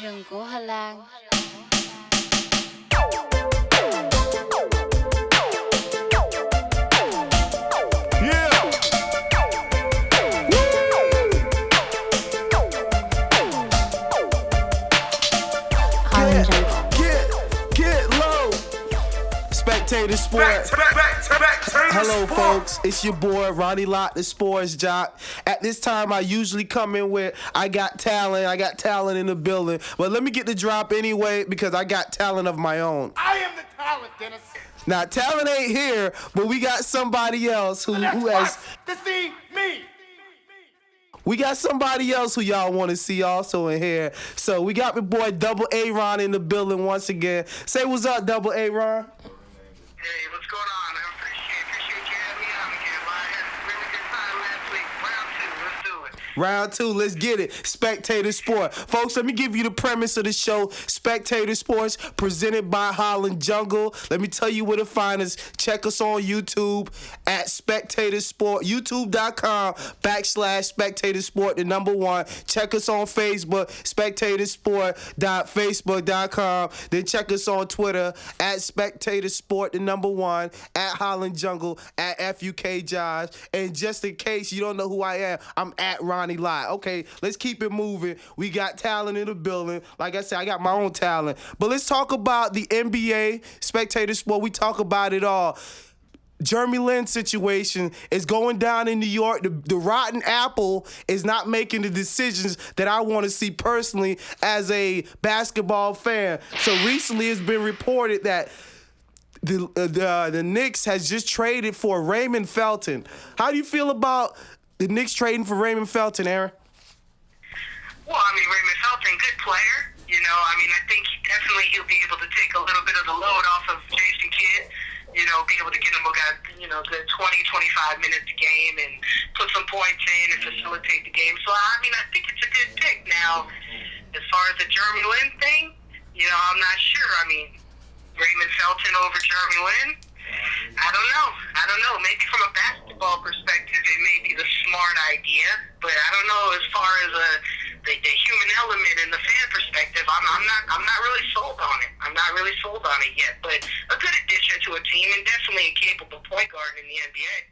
Rừng của Hà Lan. Spectator Sport. Hello, folks. It's your boy, Ronnie Lott, the sports jock. At this time, I usually come in with, I got talent in the building. But let me get the drop anyway, because I got talent of my own. I am the talent, Dennis. Now, talent ain't here, but we got somebody else who has... To see me. We got somebody else who y'all want to see also in here. So we got my boy Double A Ron in the building once again. Say what's up, Double A Ron. Hey, what's going on? I appreciate you having me on again. I had a really good time last week. Round 2, let's do it. Round 2, let's get it. Spectator Sport. Folks, let me give you the premise of the show. Spectator Sports, presented by Holland Jungle. Let me tell you where to find us. Check us on YouTube at Spectator Sport. YouTube.com/Spectator Sport, the number 1. Check us on Facebook, spectatorsport.facebook.com. Then check us on Twitter at Spectator Sport, the number 1, at Holland Jungle, at FUK Josh. And just in case you don't know who I am, I'm at Ronnie Lott. Okay, let's keep it moving. We got talent in the building. Like I said, I got my own talent. But let's talk about the NBA, Spectator Sport. We talk about it all. Jeremy Lin's situation is going down in New York. The rotten apple is not making the decisions that I want to see personally as a basketball fan. So recently it's been reported that the Knicks has just traded for Raymond Felton. How do you feel about the Knicks trading for Raymond Felton, Aaron? Well, I mean, Raymond Felton, good player. You know, I mean, I think he'll be able to take a little bit of the load off of Jason Kidd. You know, be able to get him good 20-25 minutes a game and put some points in and facilitate the game. So, I mean, I think it's a good pick. Now, as far as the Jeremy Lin thing, you know, I'm not sure. I mean, Raymond Felton over Jeremy Lin? I don't know. Maybe from a basketball perspective, it may be the smart idea, but I don't know as far as the human element and the fan perspective. I'm not really sold on it. I'm not really sold on it yet. But a good addition to a team and definitely a capable point guard in the NBA.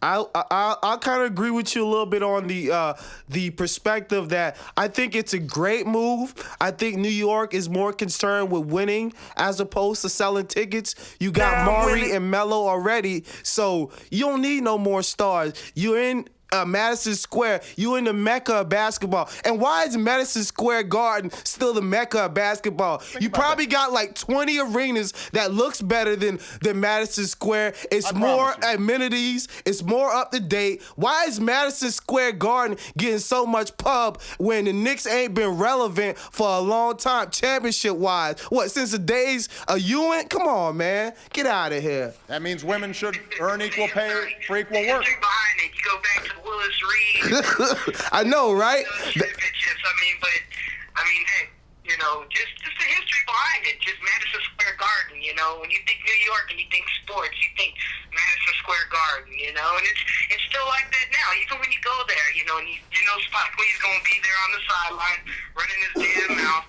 I kind of agree with you a little bit on the perspective that I think it's a great move. I think New York is more concerned with winning as opposed to selling tickets. You got Maury and Melo already, so you don't need no more stars. You're in Madison Square. You in the mecca of basketball. And why is Madison Square Garden still the mecca of basketball? You probably got like 20 arenas that looks better than Madison Square. It's more amenities. It's more up to date. Why is Madison Square Garden getting so much pub when the Knicks ain't been relevant for a long time, championship-wise? What, since the days of Ewing? Come on, man. Get out of here. That means women should earn equal pay for equal work. Behind it, you go back to Willis Reed. I know, right? Championships. I mean, hey, you know, just the history behind it. Just Madison Square Garden. You know, when you think New York and you think sports, you think Madison Square Garden. You know, and it's still like that now. Even when you go there, you know, and you know Spike Lee's going to be there on the sideline running his damn mouth.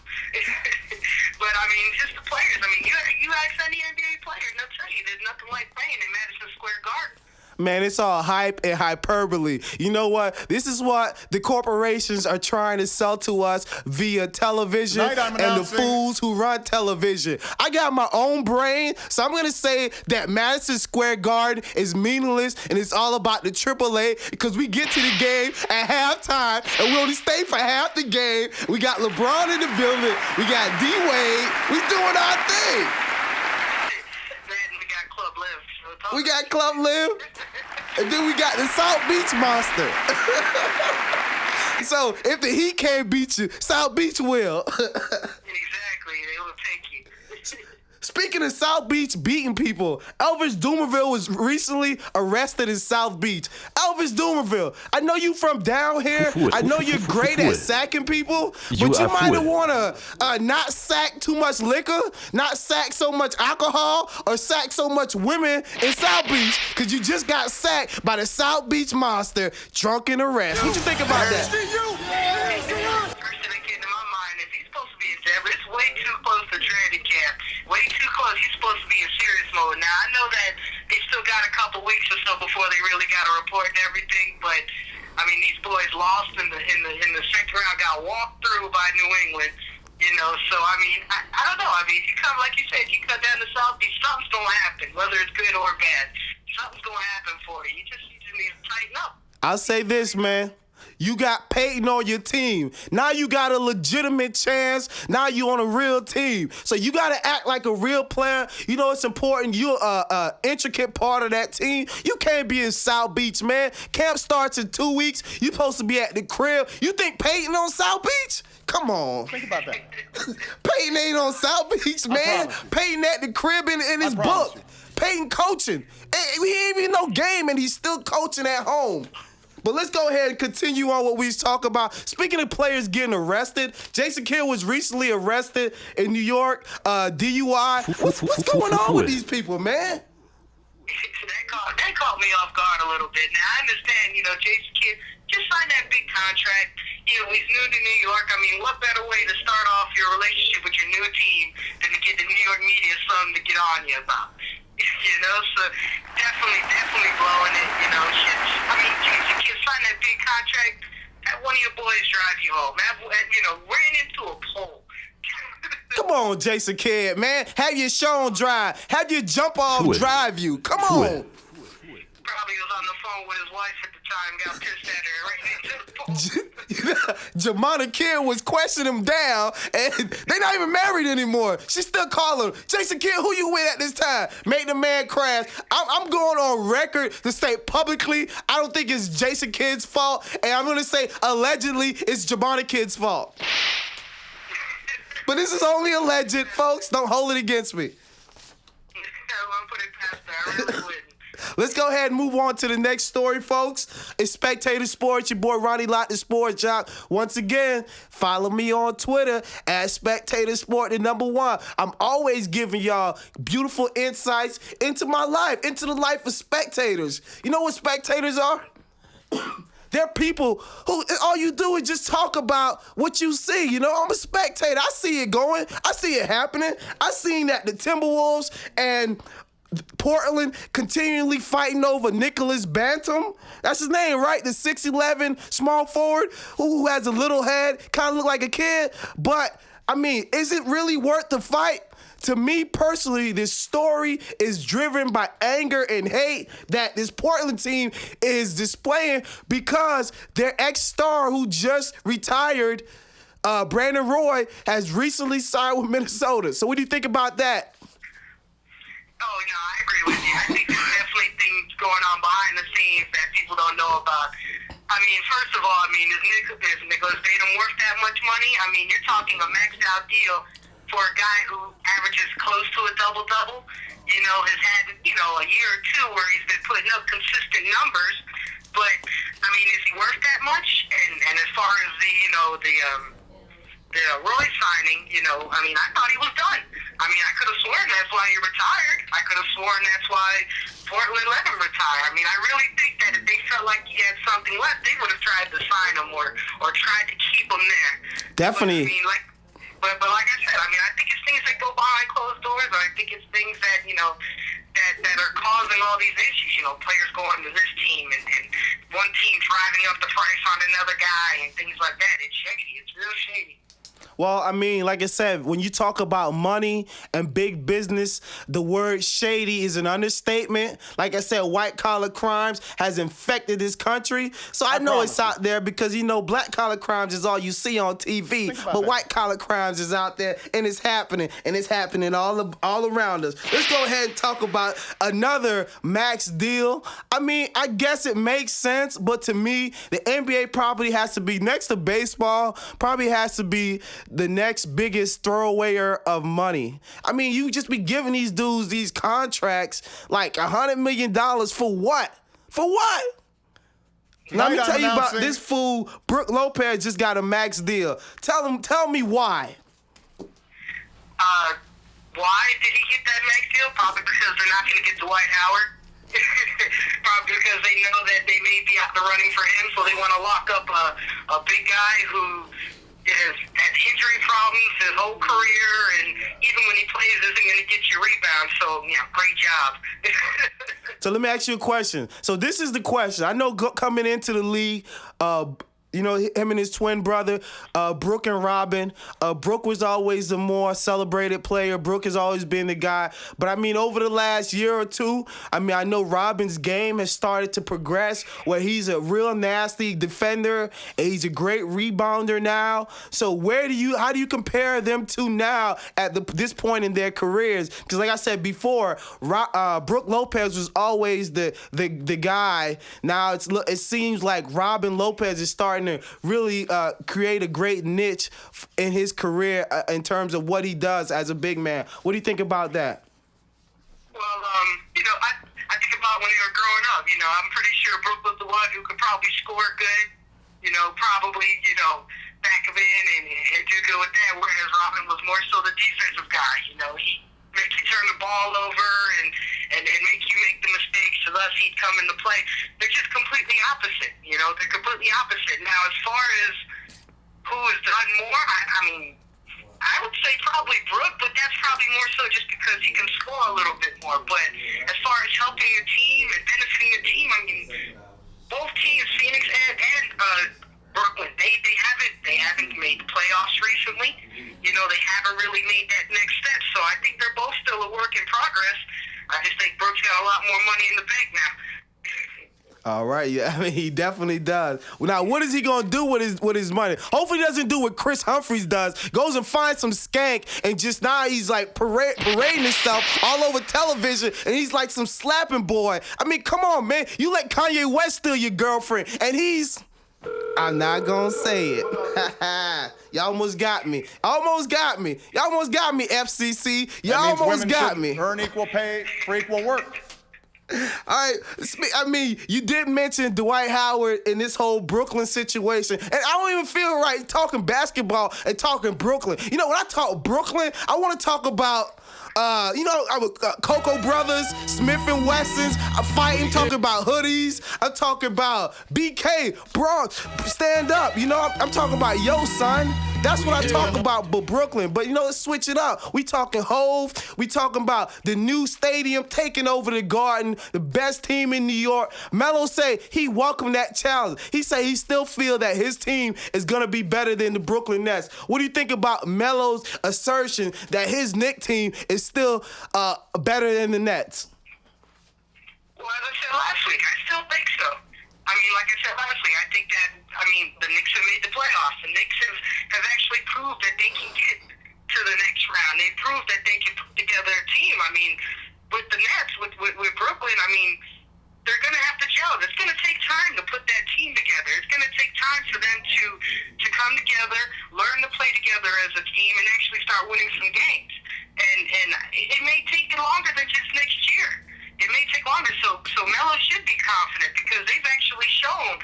But I mean, just the players. I mean, you ask any NBA player, and they'll tell you there's nothing like playing in Madison Square Garden. Man, it's all hype and hyperbole. You know what? This is what the corporations are trying to sell to us via television and the fools who run television. I got my own brain, so I'm going to say that Madison Square Garden is meaningless and it's all about the AAA because we get to the game at halftime and we only stay for half the game. We got LeBron in the building. We got D-Wade. We doing our thing. We got Club Live, and then we got the South Beach Monster. So if the Heat can't beat you, South Beach will. Exactly, they will take you. Speaking of South Beach beating people, Elvis Dumerville was recently arrested in South Beach. Elvis Dumerville, I know you from down here. I know you're great at sacking people, but you might have want to not sack too much liquor, not sack so much alcohol, or sack so much women in South Beach, because you just got sacked by the South Beach Monster, drunk in arrest. What you think about that? First thing that came to my mind is he's supposed to be before they really got a report and everything. But I mean, these boys lost in the second round, got walked through by New England. You know, so I mean, I don't know. I mean, you come, like you said, you cut down the South Beach, something's gonna happen, whether it's good or bad. Something's gonna happen for you. You just need to tighten up. I'll say this, man. You got Peyton on your team. Now you got a legitimate chance. Now you on a real team. So you got to act like a real player. You know it's important. You're an intricate part of that team. You can't be in South Beach, man. Camp starts in 2 weeks. You supposed to be at the crib. You think Peyton on South Beach? Come on. Think about that. Peyton ain't on South Beach, man. Peyton at the crib in his book. Peyton coaching. He ain't even no game, and he's still coaching at home. But let's go ahead and continue on what we was talking about. Speaking of players getting arrested, Jason Kidd was recently arrested in New York, DUI. What's going on with these people, man? That caught me off guard a little bit. Now, I understand, you know, Jason Kidd just signed that big contract. You know, he's new to New York. I mean, what better way to start off your relationship with your new team than to get the New York media something to get on you about? You know, so definitely blowing it, you know. Shit. I mean, Jason Kidd signed that big contract. Have one of your boys drive you home. You know, ran into a pole. Come on, Jason Kidd, man. Have your Sean drive. Have your jump off drive you. Come on. Probably was on the phone with his wife at the time, got pissed at her right into the pole. Jamana Kidd was questioning him down, and they not even married anymore. She still calling him. Jason Kidd, who you with at this time? Make the man crash. I'm going on record to say publicly, I don't think it's Jason Kidd's fault, and I'm going to say allegedly it's Jamana Kidd's fault. But this is only alleged, folks. Don't hold it against me. I won't put it past her. I really wouldn't. Let's go ahead and move on to the next story, folks. It's Spectator Sports, your boy Ronnie Lott, the Sports Jock. Once again, follow me on Twitter at Spectator Sport, the #1. I'm always giving y'all beautiful insights into my life, into the life of spectators. You know what spectators are? They're people who all you do is just talk about what you see. You know, I'm a spectator. I see it going. I see it happening. I seen that the Timberwolves and Portland continually fighting over Nicholas Bantam. That's his name, right? The 6'11" small forward who has a little head, kind of look like a kid. But, I mean, is it really worth the fight? To me personally, this story is driven by anger and hate that this Portland team is displaying because their ex-star who just retired, Brandon Roy, has recently signed with Minnesota. So what do you think about that? Oh, no, I agree with you. I think there's definitely things going on behind the scenes that people don't know about. I mean, first of all, I mean, is Nicholas Batum worth that much money? I mean, you're talking a maxed out deal for a guy who averages close to a double-double. You know, has had, you know, a year or two where he's been putting up consistent numbers. But, I mean, is he worth that much? And as far as the, you know, the Roy signing, you know, I mean, I thought he was done. I mean, I could have sworn that's why he retired. I could have sworn that's why Portland let him retire. I mean, I really think that if they felt like he had something left, they would have tried to sign him or tried to keep him there. Definitely. But like I said, I mean, I think it's things that go behind closed doors, or I think it's things that, you know, that are causing all these issues. You know, players going to this team and one team driving up the price on another guy and things like that. It's shady. It's real shady. Well, I mean, like I said, when you talk about money and big business, the word shady is an understatement. Like I said, white-collar crimes has infected this country. So I know it's out there because, you know, black-collar crimes is all you see on TV. But white-collar crimes is out there, and it's happening. And it's happening all around us. Let's go ahead and talk about another max deal. I mean, I guess it makes sense, but to me, the NBA probably has to be, next to baseball, probably has to be the next biggest throwawayer of money. I mean, you just be giving these dudes these contracts like $100 million for what? For what? Let me tell you about this fool. Brooke Lopez just got a max deal. Tell me why. Why did he get that max deal? Probably because they're not going to get Dwight Howard. Probably because they know that they may be out the running for him, so they want to lock up a big guy who has had injury problems his whole career, and even when he plays, isn't going to get you rebounds. So, yeah, great job. So let me ask you a question. So this is the question. I know coming into the league, you know, him and his twin brother, Brooke and Robin. Brooke was always the more celebrated player. Brooke has always been the guy. But, I mean, over the last year or two, I mean, I know Robin's game has started to progress where he's a real nasty defender and he's a great rebounder now. So how do you compare them two now at this point in their careers? Because, like I said before, Brooke Lopez was always the guy. Now it seems like Robin Lopez is starting to really create a great niche in his career in terms of what he does as a big man. What do you think about that? Well, you know, I think about when they were growing up. You know, I'm pretty sure Brooke was the one who could probably score good. You know, probably, you know, back of in and do good with that. Whereas Robin was more so the defensive guy. You know, he make you turn the ball over and make you make the mistakes, so thus he'd come into play. They're just completely opposite, you know. They're completely opposite. Now, as far as who has done more, I mean, I would say probably Brooke, but that's probably more so just because he can score a little bit more. But as far as helping the team and benefiting the team, I mean, both teams, Phoenix and Brooklyn, they haven't made the playoffs recently. You know, they haven't really made that next step. So I think they're both still a work in progress. I just think Brooks got a lot more money in the bank now. All right, yeah, I mean, he definitely does. Now, what is he gonna do with his money? Hopefully, he doesn't do what Chris Humphries does. Goes and finds some skank, and just now he's like parading himself all over television, and he's like some slapping boy. I mean, come on, man. You let Kanye West steal your girlfriend, and he's. I'm not gonna say it. Y'all almost got me. Y'all almost got me, FCC. Y'all almost got me. Earn equal pay for equal work. All right, I mean, you did mention Dwight Howard in this whole Brooklyn situation, and I don't even feel right talking basketball and talking Brooklyn. You know, when I talk Brooklyn, I want to talk about Cocoa Brothers, Smith & Wessons. I'm fighting, talking about hoodies. I'm talking about BK, Bronx, stand up. You know, I'm talking about yo, son. That's what I talk about, but Brooklyn. But, you know, let's switch it up. We talking Hove. We talking about the new stadium taking over the Garden, the best team in New York. Melo say he welcomed that challenge. He say he still feel that his team is going to be better than the Brooklyn Nets. What do you think about Melo's assertion that his Knicks team is still better than the Nets? Well, as I said last week, I still think so. I mean, like I said last week, I think that, the Knicks have made the playoffs. The Knicks have actually proved that they can get to the next round. They proved that they can put together a team. I mean, with the Nets, with Brooklyn, they're going to have to gel. It's going to take time to put that team together. It's going to take time for them to come together, learn to play together as a team, and actually start winning some games. And it may take it longer than just next year. It may take longer. So Melo should be confident because they've actually shown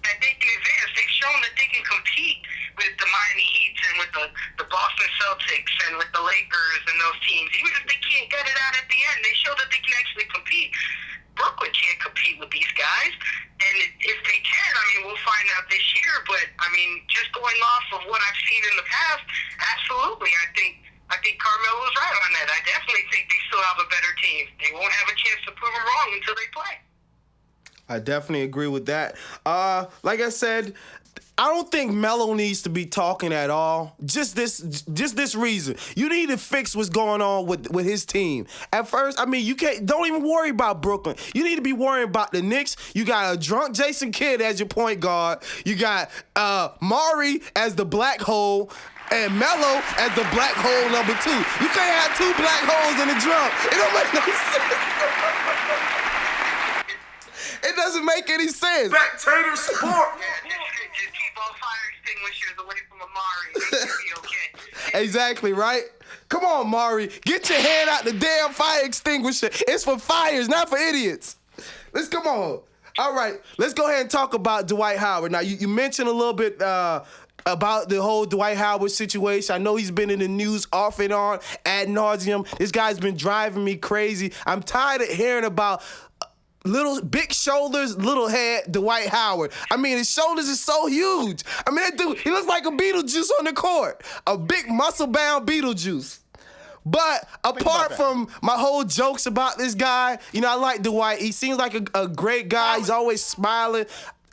that they can advance. They've shown that they can compete with the Miami Heat and with the Boston Celtics and with the Lakers and those teams. Even if they can't get it out at the end, they show that they can actually compete. Brooklyn can't compete with these guys. And if they can, we'll find out this year. But, just going off of what I've seen in the past, absolutely, I think Carmelo's right on that. I definitely think they still have a better team. They won't have a chance to prove them wrong until they play. I definitely agree with that. Like I said, I don't think Melo needs to be talking at all. Just this reason. You need to fix what's going on with his team. At first, you don't even worry about Brooklyn. You need to be worrying about the Knicks. You got a drunk Jason Kidd as your point guard. You got Maury as the black hole. And Melo as the black hole number 2. You can't have 2 black holes in a drum. It don't make no sense. It doesn't make any sense. Spectator sport. Just keep all fire extinguishers away from Amari. It'll be okay. Exactly, right? Come on, Maury. Get your hand out the damn fire extinguisher. It's for fires, not for idiots. Come on. All right, let's go ahead and talk about Dwight Howard. Now, you mentioned a little bit about the whole Dwight Howard situation. I know he's been in the news off and on ad nauseum. This guy's been driving me crazy. I'm tired of hearing about little big shoulders, little head Dwight Howard. His shoulders are so huge. That dude, he looks like a Beetlejuice on the court. A big muscle-bound Beetlejuice. But apart that. from my whole jokes about this guy, you know, I like Dwight. He seems like a great guy. He's always smiling.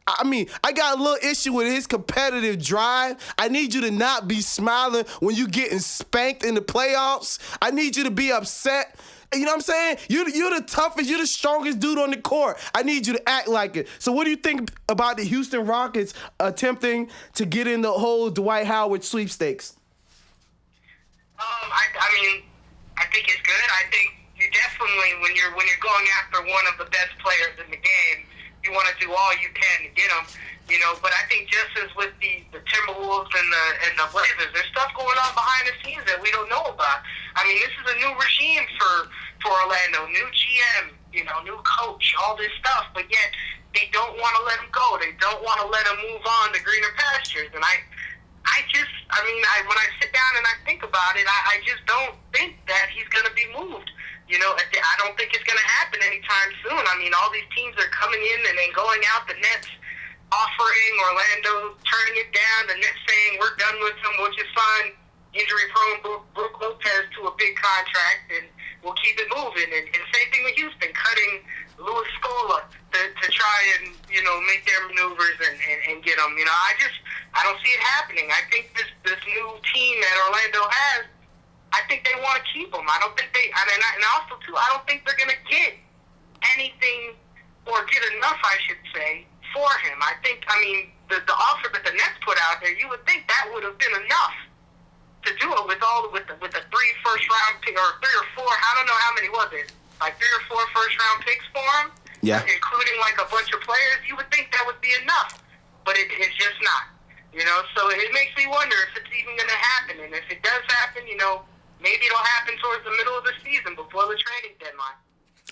I mean, I got a little issue with his competitive drive. I need you to not be smiling when you getting spanked in the playoffs. I need you to be upset. You know what I'm saying? You're the toughest, you're the strongest dude on the court. I need you to act like it. So what do you think about the Houston Rockets attempting to get in the whole Dwight Howard sweepstakes? I mean, I think it's good. I think you definitely, when you're going after one of the best players in the game, you want to do all you can to get them. You know, but I think just as with the Timberwolves and the Blazers, there's stuff going on behind the scenes that we don't know about. I mean, this is a new regime for Orlando, new GM, you know, new coach, all this stuff, but yet they don't want to let him go. They don't want to let him move on to greener pastures. And when I sit down and I think about it, I just don't think that he's going to be moved. You know, I don't think it's going to happen anytime soon. I mean, all these teams are coming in and then going out. The Nets offering, Orlando turning it down, the Nets saying we're done with him, we'll just sign injury-prone Brook Lopez to a big contract and we'll keep it moving. And same thing with Houston, cutting Louis Scola to try and, you know, make their maneuvers and get them. You know, I don't see it happening. I think this new team that Orlando has, I think they want to keep him. I don't think and also too, I don't think they're going to get anything or get enough, I should say, for him. I mean, the offer that the Nets put out there, you would think that would have been enough to do it with the 3 first-round pick, or 3 or 4, I don't know how many was it, like 3 or 4 first-round picks for him, including like a bunch of players. You would think that would be enough, but it's just not. You know, so it makes me wonder if it's even going to happen, and if it does happen, you know, maybe it'll happen towards the middle of the season before the trading deadline.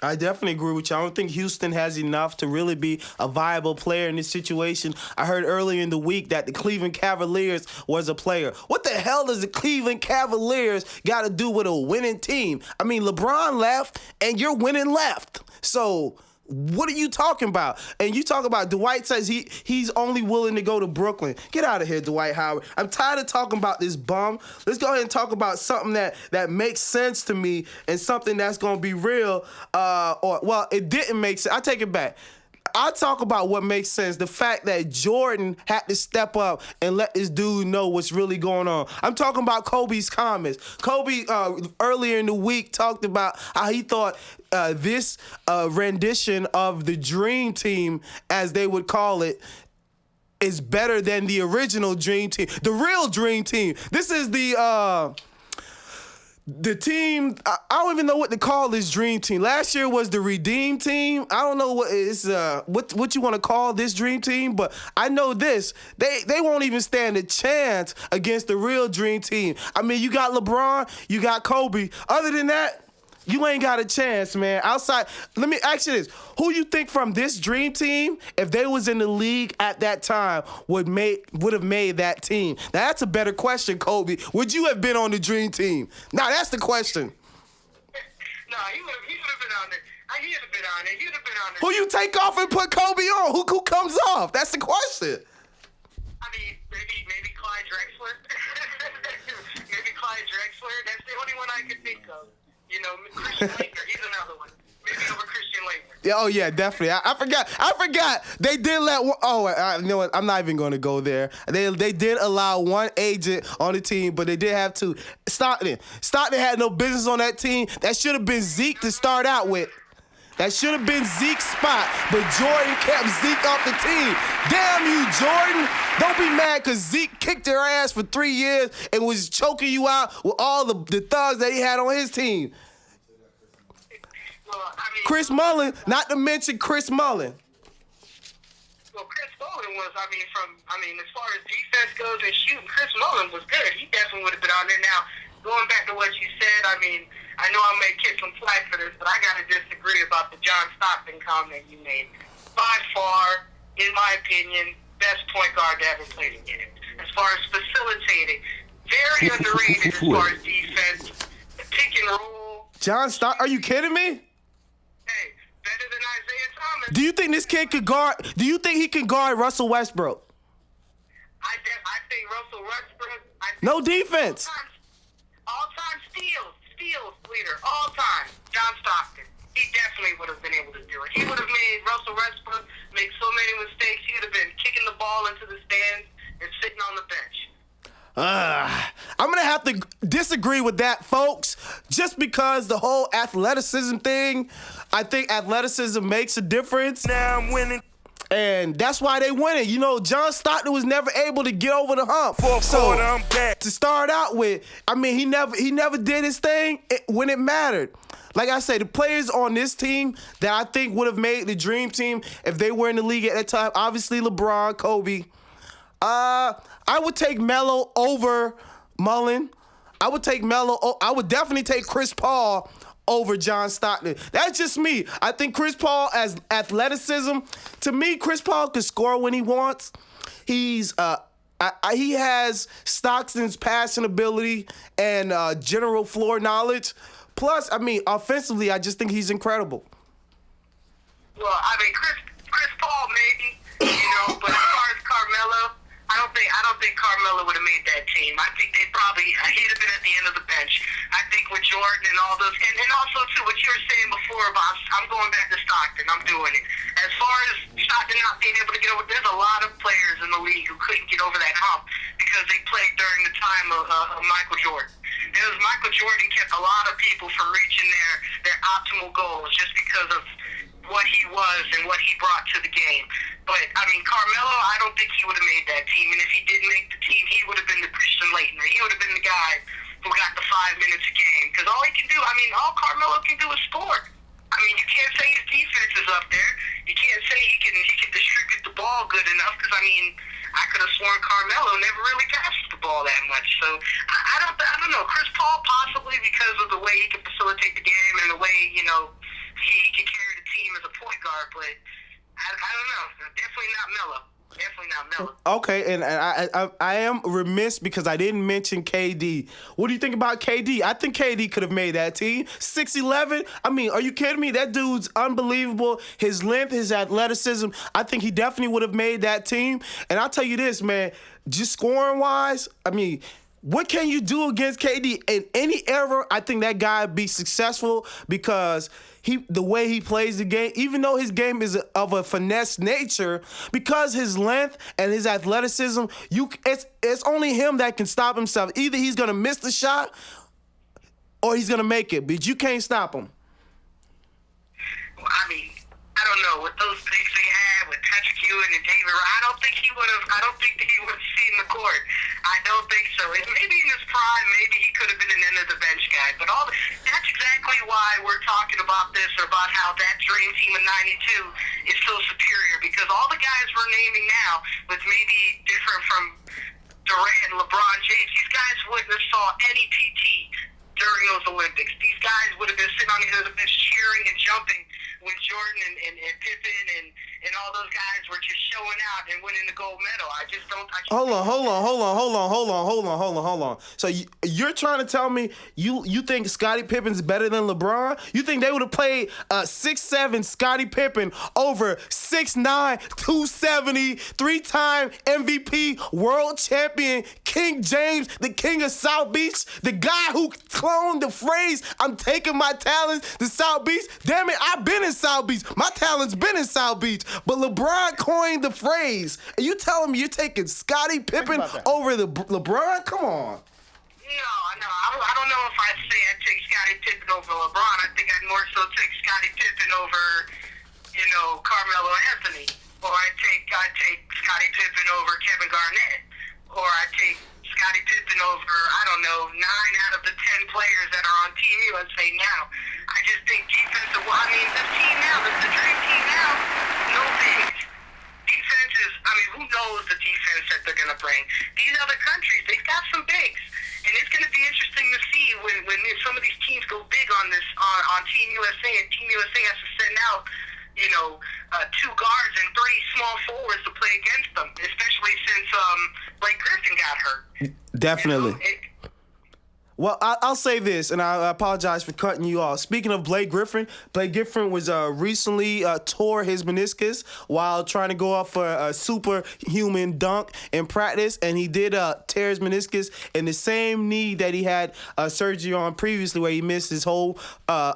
I definitely agree with you. I don't think Houston has enough to really be a viable player in this situation. I heard earlier in the week that the Cleveland Cavaliers was a player. What the hell does the Cleveland Cavaliers got to do with a winning team? I mean, LeBron left, and you're winning left. So what are you talking about? And you talk about Dwight says he's only willing to go to Brooklyn. Get out of here, Dwight Howard. I'm tired of talking about this bum. Let's go ahead and talk about something that makes sense to me and something that's going to be real. It didn't make sense. I take it back. I talk about what makes sense. The fact that Jordan had to step up and let this dude know what's really going on. I'm talking about Kobe's comments. Kobe, earlier in the week, talked about how he thought this rendition of the Dream Team, as they would call it, is better than the original Dream Team. The real Dream Team. This is the team, I don't even know what to call this Dream Team. Last year was the Redeem Team. I don't know what you want to call this Dream Team, but I know this. They won't even stand a chance against the real Dream Team. I mean, you got LeBron, you got Kobe. Other than that, you ain't got a chance, man. Outside, let me ask you this. Who you think from this Dream Team, if they was in the league at that time, would have made that team? Now, that's a better question, Kobe. Would you have been on the Dream Team? Now, that's the question. No, he would have been on it. He would have been on it. He would have been on it. Who you take off and put Kobe on? Who comes off? That's the question. I mean, maybe Clyde Drexler. Maybe Clyde Drexler. That's the only one I could think of. You know, Christian Laettner, he's another one. Maybe over Christian Laettner. Yeah, oh yeah, definitely. I forgot. They did let. You know what? I'm not even going to go there. They did allow one agent on the team, but they did have two. Stockton had no business on that team. That should have been Zeke to start out with. That should have been Zeke's spot, but Jordan kept Zeke off the team. Damn you, Jordan. Don't be mad because Zeke kicked your ass for 3 years and was choking you out with all the thugs that he had on his team. Well, I mean, Chris Mullin, not to mention Chris Mullin. Well, Chris Mullin was, as far as defense goes and shooting, Chris Mullin was good. He definitely would have been on there. Now, going back to what you said, I know I may kick some flack for this, but I got to disagree about the John Stockton comment you made. By far, in my opinion, best point guard to ever play the game. As far as facilitating, very underrated as far as defense, the pick and roll. John Stockton, are you kidding me? Hey, better than Isaiah Thomas. Do you think this kid could guard? Do you think he can guard Russell Westbrook? I think Russell Westbrook. No defense. All-time steals. definitely would have been able to do it. He would have made Russell Westbrook make so many mistakes. He would have been kicking the ball into the stands and sitting on the bench. I'm going to have to disagree with that, folks, just because the whole athleticism thing, I think athleticism makes a difference. Now I'm winning. And that's why they winning. You know, John Stockton was never able to get over the hump. So I'm back. To start out with, I mean, he never did his thing when it mattered. Like I say, the players on this team that I think would have made the dream team if they were in the league at that time, obviously LeBron, Kobe. I would take Melo over Mullen. I would definitely take Chris Paul over John Stockton. That's just me. I think Chris Paul as athleticism, to me, Chris Paul can score when he wants. He has Stockton's passing ability and general floor knowledge. Plus, I mean, offensively, I just think he's incredible. Well, I mean, Chris Paul maybe, but as far as Carmelo, I don't think Carmelo would have made that team. I think he'd have been at the end of the bench. I think with Jordan and all those, and also too, what you were saying before about, I'm going back to Stockton. I'm doing it. As far as Stockton not being able to get over, there's a lot of players in the league who couldn't get over that hump because they played during the time of Michael Jordan. Michael Jordan kept a lot of people from reaching their optimal goals just because of what he was and what he brought to the game. But, I mean, Carmelo, I don't think he would have made that team. And if he did make the team, he would have been the Christian Laettner. He would have been the guy who got the 5 minutes a game. Because all he can do, all Carmelo can do is score. I mean, you can't say his defense is up there. You can't say he can distribute the ball good enough. Because, I could have sworn Carmelo never really passes the ball that much. So, I don't know. Chris Paul possibly because of the way he can facilitate the game and the way, he can carry the team as a point guard. But I don't know. Definitely not Melo. Okay, and I am remiss because I didn't mention KD. What do you think about KD? I think KD could have made that team. 6'11". I mean, are you kidding me? That dude's unbelievable. His length, his athleticism. I think he definitely would have made that team. And I'll tell you this, man. Just scoring wise, what can you do against KD? In any era, I think that guy would be successful because the way he plays the game, even though his game is of a finesse nature, because his length and his athleticism, it's only him that can stop himself. Either he's going to miss the shot or he's going to make it, but you can't stop him. Well, I don't know. With those picks they had with Patrick Ewing and David, I don't think that he would have seen the court. I don't think so. Maybe in his prime, maybe he could have been an end of the bench guy. But that's exactly why we're talking about this, or about how that dream team of '92 is so superior. Because all the guys we're naming now, with maybe different from Durant and LeBron James, these guys wouldn't have saw any PT during those Olympics. These guys would have been sitting on the end of the bench cheering and jumping when Jordan and Pippen and all those guys were just showing out and winning the gold medal. Hold on. So you're trying to tell me you think Scottie Pippen's better than LeBron? You think they would have played 6'7" Scottie Pippen over 6'9", 270, 3-time MVP, world champion, King James, the king of South Beach, the guy who cloned the phrase, I'm taking my talents to South Beach? Damn it, I've been in South Beach. My talent's been in South Beach. But LeBron coined the phrase. And you telling me you're taking Scottie Pippen over the LeBron? Come on. No. I don't know if I'd say I'd take Scottie Pippen over LeBron. I think I'd more so take Scottie Pippen over, Carmelo Anthony. Or I'd take Scottie Pippen over Kevin Garnett. Or I'd take Scottie Pippen over, 9 out of the 10 players that are on Team USA now. I just think defensive, this team now, the dream team now, no bigs. Defenses, who knows the defense that they're going to bring? These other countries, they've got some bigs. And it's going to be interesting to see when some of these teams go big on Team USA, and Team USA has to send out, 2 guards and 3 small forwards to play against them, especially since Blake Griffin got hurt. Definitely. Well, I'll say this, and I apologize for cutting you off. Speaking of Blake Griffin was recently tore his meniscus while trying to go up for a superhuman dunk in practice, and he did tear his meniscus in the same knee that he had surgery on previously, where he missed his whole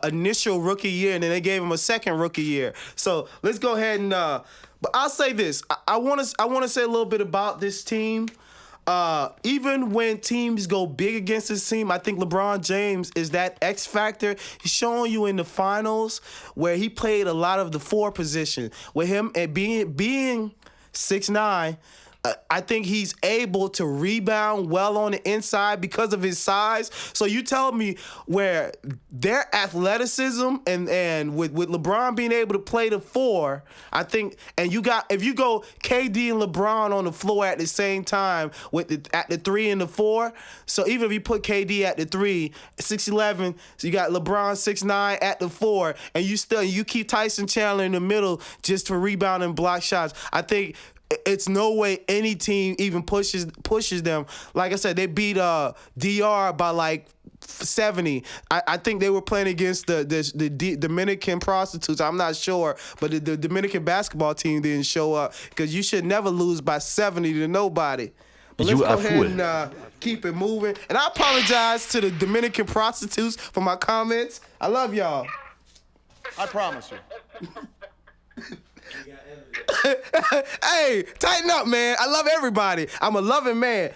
initial rookie year, and then they gave him a second rookie year. So let's go ahead and. But I'll say this. I want to say a little bit about this team. Even when teams go big against this team, I think LeBron James is that X factor. He's showing you in the finals where he played a lot of the 4 position. With him and being 6'9", I think he's able to rebound well on the inside because of his size. So you tell me where their athleticism and with LeBron being able to play the 4, I think, and if you go KD and LeBron on the floor at the same time at the 3 and the 4, so even if you put KD at the 3, 6'11", so you got LeBron 6'9" at the 4, and you keep Tyson Chandler in the middle just to rebound and block shots, I think it's no way any team even pushes them. Like I said, they beat DR by like 70. I think they were playing against the Dominican prostitutes. I'm not sure, but the Dominican basketball team didn't show up because you should never lose by 70 to nobody. But let's go ahead and keep it moving. And I apologize to the Dominican prostitutes for my comments. I love y'all. I promise you. Hey, tighten up, man. I love everybody. I'm a loving man.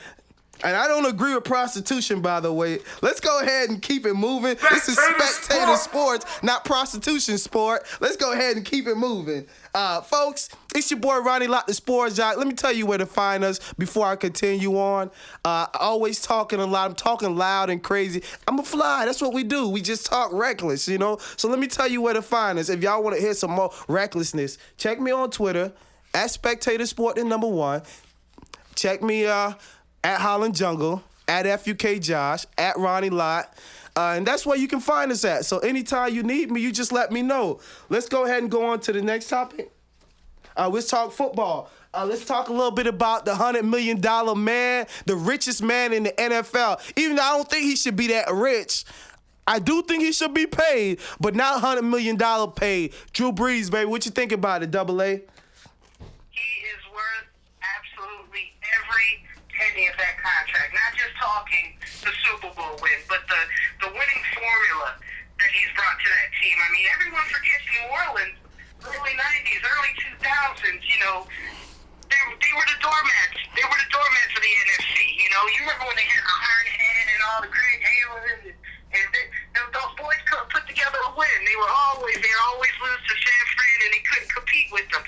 And I don't agree with prostitution, by the way. Let's go ahead and keep it moving. This is spectator sports, not prostitution sport. Let's go ahead and keep it moving. Folks, it's your boy Ronnie Lott, the Sports Jock. Let me tell you where to find us before I continue on. Always talking a lot. I'm talking loud and crazy. I'm a fly. That's what we do. We just talk reckless, you know? So let me tell you where to find us. If y'all want to hear some more recklessness, check me on Twitter, at Spectator Sport, the number 1. Check me at Holland Jungle, at FUK Josh, at Ronnie Lott. And that's where you can find us at. So anytime you need me, you just let me know. Let's go ahead and go on to the next topic. Let's talk football. Let's talk a little bit about the $100 million man, the richest man in the NFL. Even though I don't think he should be that rich, I do think he should be paid, but not $100 million paid. Drew Brees, baby, what you think about it, Double A? He is worth absolutely every penny of that contract. Not just talking the Super Bowl win, but the winning formula that he's brought to that team. I mean, everyone forgets New Orleans, early 90s, early 2000s, you know, they were the doormats. They were the doormats of the NFC. You know, you remember when they had Iron Head and all the Craig Haywood and those boys couldn't put together a win. They always lose to San Fran and they couldn't compete with them.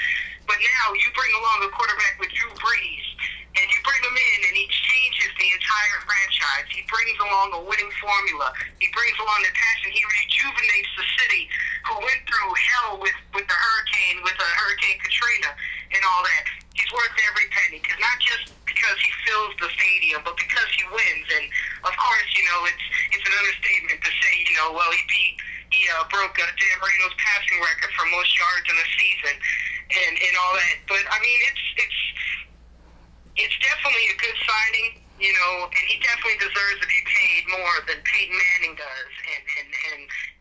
But now you bring along a quarterback with Drew Brees, and you bring him in, and he changes the entire franchise. He brings along a winning formula. He brings along the passion. He rejuvenates the city, who went through hell with the hurricane, with Hurricane Katrina and all that. He's worth every penny, not just because he fills the stadium, but because he wins. And of course, you know, it's an understatement to say, you know, well, he broke Dan Marino's passing record for most yards in a season, and all that. But I mean, it's definitely a good signing, you know, and he definitely deserves to be paid more than Peyton Manning does, and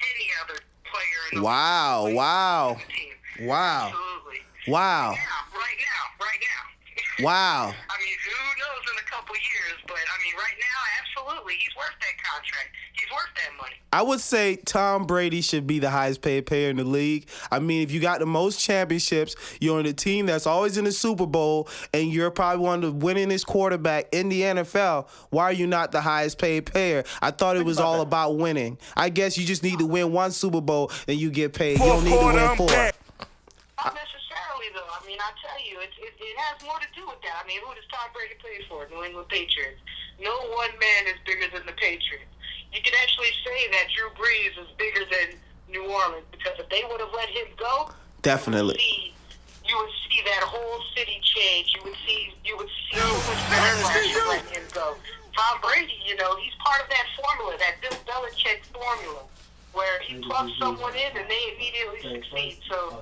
any other player in the Wow. team. Wow. Absolutely. Wow. Right now. Wow. I mean, who knows in a couple years, but I mean, right now, absolutely, he's worth that contract. He's worth that money. I would say Tom Brady should be the highest paid player in the league. I mean, if you got the most championships, you're on a team that's always in the Super Bowl, and you're probably one of the winningest quarterback in the NFL, why are you not the highest paid player? I thought it was all about winning. I guess you just need to win one Super Bowl and you get paid. You don't need to win 4. Not necessarily, though. I mean, I tell you, it has more to do with that. I mean, who does Tom Brady play for? New England Patriots. No one man is bigger than the Patriots. You can actually say that Drew Brees is bigger than New Orleans, because if they would have let him go, definitely, you would see that whole city change. You would see so much backlash for letting him go. Tom Brady, you know, he's part of that formula, that Bill Belichick formula, where he plugs someone in and they immediately succeed. So,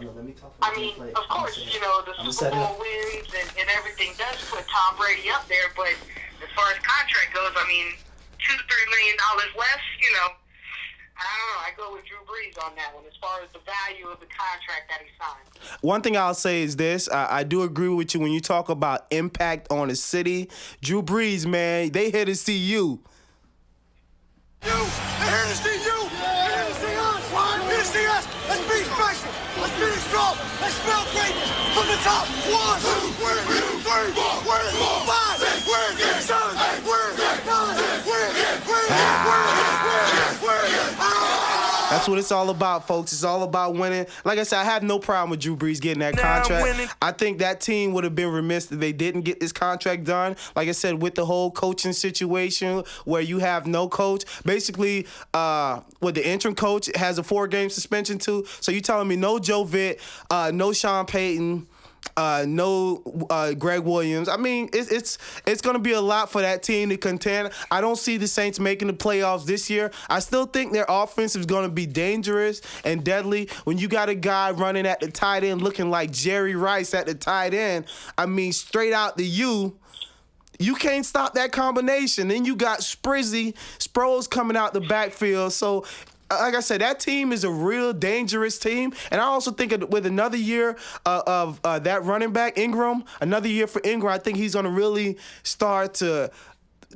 I mean, of course, you know, the Super Bowl wins and everything does put Tom Brady up there, but as far as contract goes, I mean, to $2-3 million less, you know, I don't know. I go with Drew Brees on that one as far as the value of the contract that he signed. One thing I'll say is this. I do agree with you when you talk about impact on a city. Drew Brees, man, they here to see you. They're here to see you. They're here to see us. Here to see us. Let's be special. Let's be strong. Let's spell greatness from the top. 1, 2, 3, 4, 5, 6, 7, 8, 9, That's what it's all about, folks. It's all about winning. Like I said, I have no problem with Drew Brees getting that contract. I think that team would have been remiss if they didn't get this contract done. Like I said, with the whole coaching situation where you have no coach. Basically, with the interim coach has a 4-game suspension too. So you telling me no Joe Vitt, no Sean Payton, no Greg Williams. I mean, it's going to be a lot for that team to contend. I don't see the Saints making the playoffs this year. I still think their offense is going to be dangerous and deadly. When you got a guy running at the tight end looking like Jerry Rice at the tight end, I mean, straight out to you can't stop that combination. Then you got Sproles coming out the backfield. So, like I said, that team is a real dangerous team. And I also think with another year of that running back, Ingram, another year for Ingram, I think he's going to really start to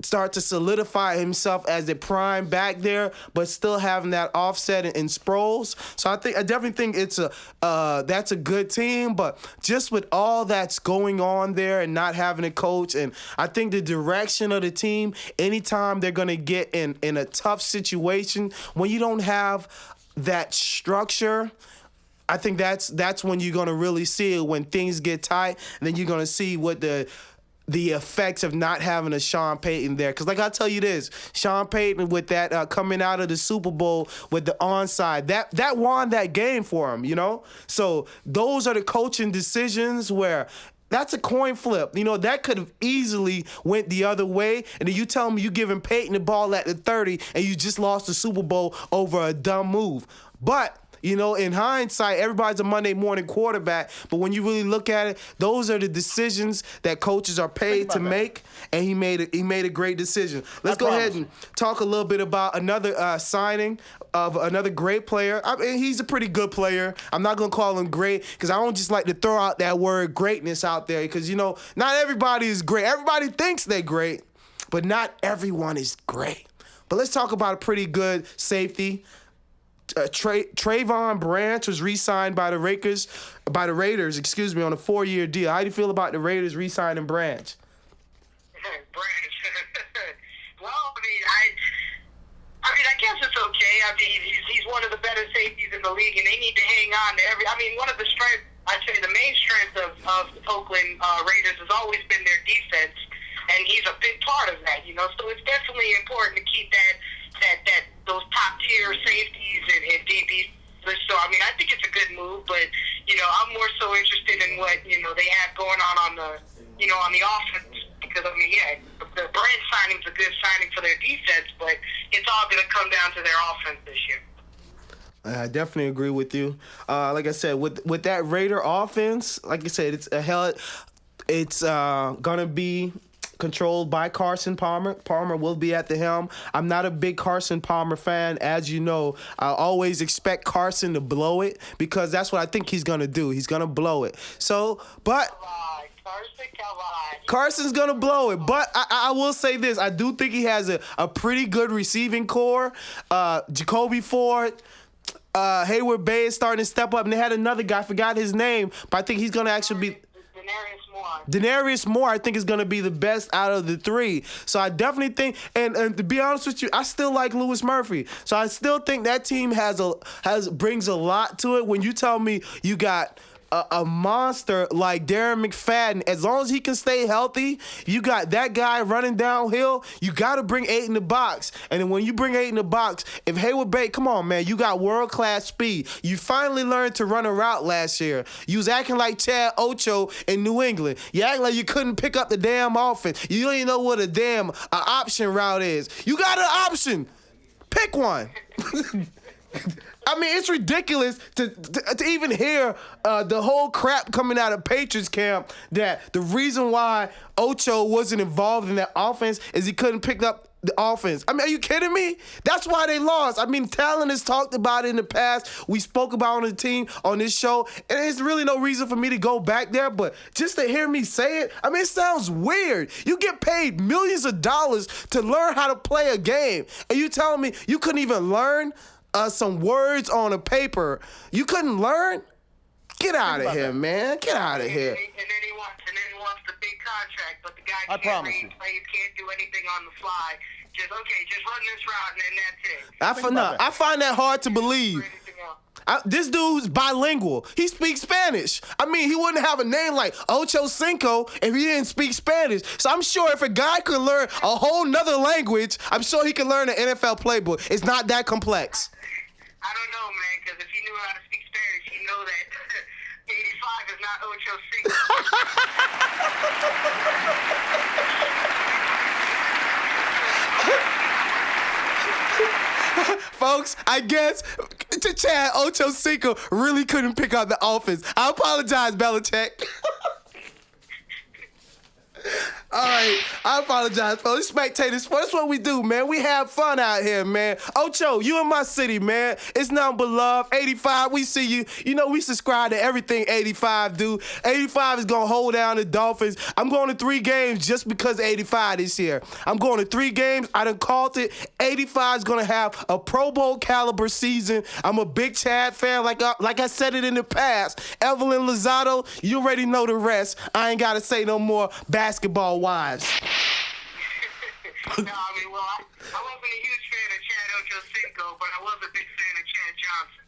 solidify himself as a prime back there, but still having that offset in Sproles. So I definitely think that's a good team. But just with all that's going on there and not having a coach, and I think the direction of the team, anytime they're gonna get in a tough situation, when you don't have that structure, I think that's when you're gonna really see it, when things get tight, and then you're gonna see what the effects of not having a Sean Payton there. Because, like, I'll tell you this, Sean Payton with that coming out of the Super Bowl with the onside, that won that game for him, you know? So those are the coaching decisions where that's a coin flip. You know, that could have easily went the other way. And then you tell me you giving Payton the ball at the 30 and you just lost the Super Bowl over a dumb move. But you know, in hindsight, everybody's a Monday morning quarterback. But when you really look at it, those are the decisions that coaches are paid to make. And he made a great decision. Let's go ahead and talk a little bit about another signing of another great player. I mean, he's a pretty good player. I'm not going to call him great because I don't just like to throw out that word greatness out there because, you know, not everybody is great. Everybody thinks they're great, but not everyone is great. But let's talk about a pretty good safety. Trayvon Branch was re-signed by the Raiders, on a 4-year deal. How do you feel about the Raiders re-signing Branch? Branch. Well, I mean, I guess it's okay. I mean, he's one of the better safeties in the league, and they need to hang on to one of the strengths, I'd say the main strength of the Oakland Raiders has always been their defense, and he's a big part of that, you know. So it's definitely important to keep those top tier safeties and DBs. So I mean, I think it's a good move, but you know, I'm more so interested in what they have going on the offense, because I mean, yeah, the Branch signing's a good signing for their defense, but it's all going to come down to their offense this year. I definitely agree with you. Like I said, with that Raider offense, like I said, it's gonna be controlled by Carson Palmer. Palmer will be at the helm. I'm not a big Carson Palmer fan, as you know. I always expect Carson to blow it because that's what I think he's going to do. He's going to blow it. So, but Carson's going to blow it. But I will say this. I do think he has a pretty good receiving core. Jacoby Ford, Hayward Bay is starting to step up. And they had another guy, I forgot his name, but I think he's going to actually be Denarius Moore, I think, is going to be the best out of the three. So I definitely think, and to be honest with you, I still like Louis Murphy. So I still think that team brings a lot to it. When you tell me you got a monster like Darren McFadden, as long as he can stay healthy, you got that guy running downhill, you got to bring 8 in the box. And then when you bring 8 in the box, if Hayward Bay, come on, man, you got world-class speed. You finally learned to run a route last year. You was acting like Chad Ocho in New England. You act like you couldn't pick up the damn offense. You don't even know what a damn option route is. You got an option. Pick one. I mean, it's ridiculous to even hear the whole crap coming out of Patriots camp that the reason why Ocho wasn't involved in that offense is he couldn't pick up the offense. I mean, are you kidding me? That's why they lost. I mean, talent is talked about in the past. We spoke about on the team on this show, and there's really no reason for me to go back there, but just to hear me say it, I mean, it sounds weird. You get paid millions of dollars to learn how to play a game, and you telling me you couldn't even learn some words on a paper? You couldn't learn? Get out of here, man. Get out of here. And then he wants the big contract, but the guy I promise you. plays, can't do anything on the fly. Just run this route, and then that's it. I find that hard to believe. Anything else. This dude's bilingual. He speaks Spanish. I mean, he wouldn't have a name like Ocho Cinco if he didn't speak Spanish. So I'm sure if a guy could learn a whole nother language, I'm sure he could learn an NFL playbook. It's not that complex. I don't know, man, because if he knew how to speak Spanish, he'd know that 85 is not Ocho Cinco. Folks, I guess to Chad, Ocho Cinco really couldn't pick out the offense. I apologize, Belichick. All right, I apologize, folks. Spectators, that's what we do, man. We have fun out here, man. Ocho, you in my city, man. It's nothing but love. 85, we see you. You know, we subscribe to everything 85 do. 85 is going to hold down the Dolphins. I'm going to 3 games just because 85 this year. I'm going to 3 games. I done called it. 85 is going to have a Pro Bowl caliber season. I'm a big Chad fan, like I said it in the past. Evelyn Lozado, you already know the rest. I ain't got to say no more basketball wives. No, I mean, well, I wasn't a huge fan of Chad Ochocinco, but I was a big fan of Chad Johnson.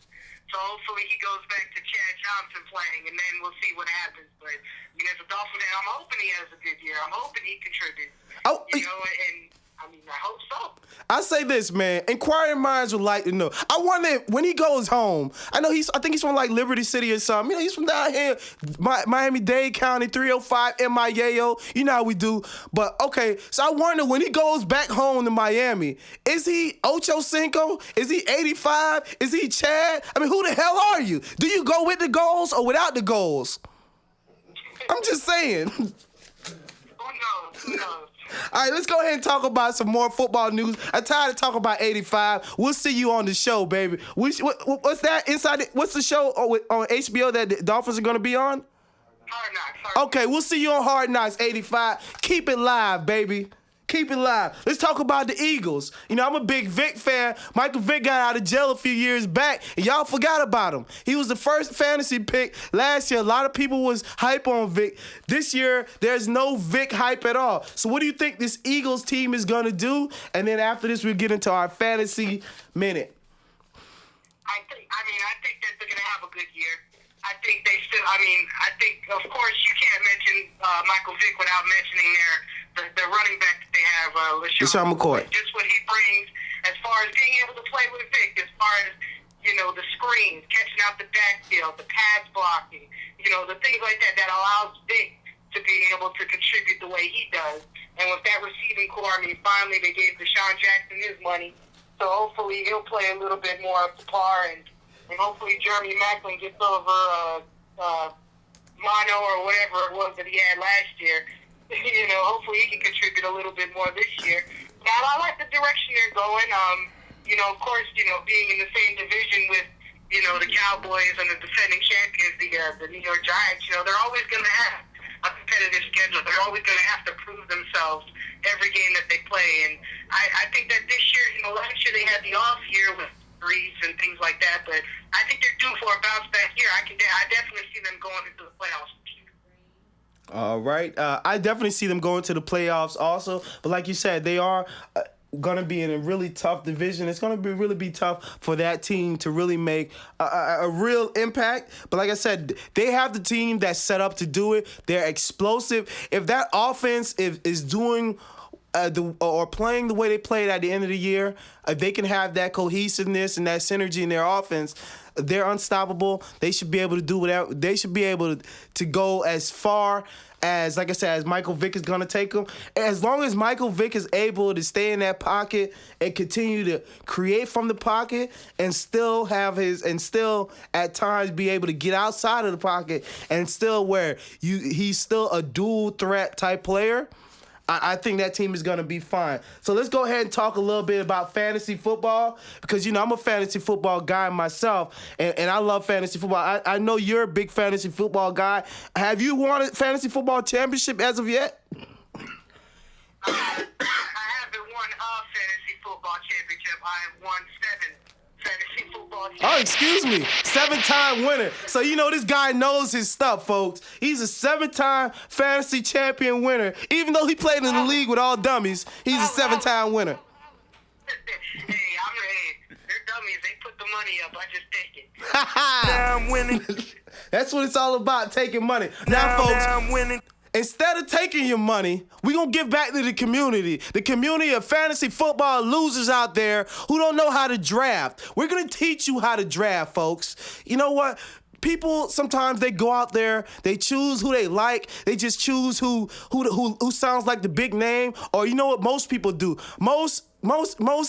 So hopefully he goes back to Chad Johnson playing, and then we'll see what happens. But I mean, as a Dolphin fan, I'm hoping he has a good year. I'm hoping he contributes. And I mean, I hope so. I say this, man. Inquiring minds would like to know. I wonder when he goes home. I think he's from like Liberty City or something. You know, he's from down here, Miami-Dade County, 305 MIAO. You know how we do. But okay, so I wonder when he goes back home to Miami, is he Ocho Cinco? Is he 85? Is he Chad? I mean, who the hell are you? Do you go with the goals or without the goals? I'm just saying. Who knows? Who knows? All right, let's go ahead and talk about some more football news. I'm tired of talking about 85. We'll see you on the show, baby. What's that inside? What's the show on HBO that the Dolphins are going to be on? Hard Knocks. Okay, we'll see you on Hard Knocks 85. Keep it live, baby. Keep it live. Let's talk about the Eagles. You know, I'm a big Vic fan. Michael Vick got out of jail a few years back, and y'all forgot about him. He was the first fantasy pick last year. A lot of people was hype on Vic. This year, there's no Vic hype at all. So what do you think this Eagles team is going to do? And then after this, we'll get into our fantasy minute. I think that they're going to have a good year. I think, of course, you can't mention Michael Vick without mentioning the running back that they have, LaShawn McCoy. Just what he brings as far as being able to play with Vick, as far as, the screens, catching out the backfield, the pass blocking, the things like that allows Vick to be able to contribute the way he does. And with that receiving core, finally they gave Deshaun Jackson his money. So hopefully he'll play a little bit more up to par, and hopefully Jeremy Maclin gets over mono or whatever it was that he had last year. Hopefully he can contribute a little bit more this year. Now, I like the direction they're going. Of course, being in the same division with, the Cowboys and the defending champions, the New York Giants, they're always going to have a competitive schedule. They're always going to have to prove themselves every game that they play. And I think that this year, last year they had the off year with Reese and things like that, but I think they're due for a bounce back year. I definitely see them going into the playoffs. All right. I definitely see them going to the playoffs also. But like you said, they are going to be in a really tough division. It's going to really be tough for that team to really make a real impact. But like I said, they have the team that's set up to do it. They're explosive. If that offense is doing or playing the way they played at the end of the year, they can have that cohesiveness and that synergy in their offense. They're unstoppable. They should be able to do whatever. They should be able to go as far as, like I said, as Michael Vick is going to take them. As long as Michael Vick is able to stay in that pocket and continue to create from the pocket and still at times be able to get outside of the pocket and still he's still a dual threat type player, I think that team is going to be fine. So let's go ahead and talk a little bit about fantasy football because, I'm a fantasy football guy myself, and I love fantasy football. I know you're a big fantasy football guy. Have you won a fantasy football championship as of yet? I haven't won a fantasy football championship. I have won 7 fantasy football championships. Oh, excuse me. 7-time winner. So, this guy knows his stuff, folks. He's a 7-time fantasy champion winner. Even though he played in the league with all dummies, he's a 7-time winner. Hey, they're dummies. They put the money up. I just take it. Now I'm winning. That's what it's all about, taking money. Now, folks, I'm winning. instead of taking your money, we're going to give back to the community of fantasy football losers out there who don't know how to draft. We're going to teach you how to draft, folks. You know what? People sometimes they go out there, they choose who they like, they just choose who sounds like the big name, or you know what most people do? Most